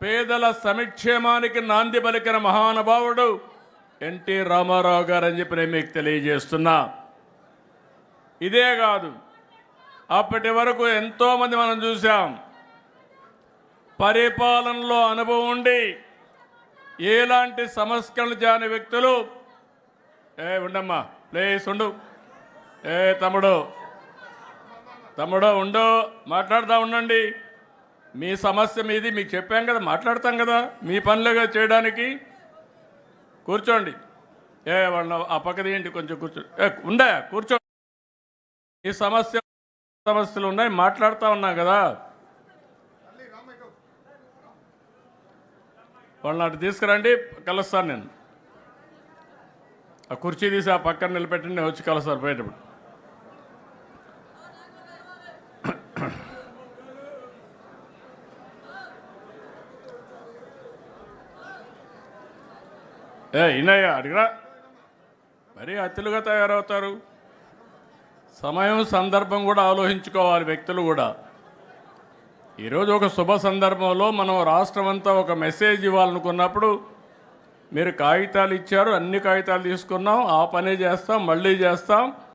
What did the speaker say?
పేదల సంక్షేమానికి నాంది పలికిన మహానుభావుడు ఎన్టీ రామారావు గారు అని చెప్పి నేను మీకు తెలియజేస్తున్నా. ఇదే కాదు, అప్పటి వరకు ఎంతోమంది మనం చూసాం. పరిపాలనలో అనుభవం ఉండి ఎలాంటి సంస్కరణలు చేయని వ్యక్తులు. ఉండమ్మా, ప్లీజ్ ఉండు. తమ్ముడు ఉండు, మాట్లాడుతూ ఉండండి. మీ సమస్య మీది, మీకు చెప్పాం కదా, మాట్లాడతాం కదా, మీ పనులుగా చేయడానికి. కూర్చోండి. వాళ్ళ ఆ పక్కది ఏంటి, కొంచెం కూర్చో. కూర్చో. ఈ సమస్యలు ఉన్నాయి, మాట్లాడుతూ ఉన్నా కదా. వాళ్ళని అటు తీసుకురండి, కలుస్తాను నేను. ఆ కుర్చీ తీసి ఆ పక్కన నిలబెట్టండి, నేను వచ్చి కలుస్తాను బయటప్పుడు. ఇనయ్య అడిగిరా, మరీ అతిలుగా తయారవుతారు. సమయం సందర్భం కూడా ఆలోచించుకోవాలి వ్యక్తులు కూడా. ఈరోజు ఒక శుభ సందర్భంలో మనం రాష్ట్రం అంతా ఒక మెసేజ్ ఇవ్వాలనుకున్నప్పుడు మీరు కాగితాలు ఇచ్చారు, అన్ని కాగితాలు తీసుకున్నాం, ఆ పనే చేస్తాం, మళ్ళీ చేస్తాం.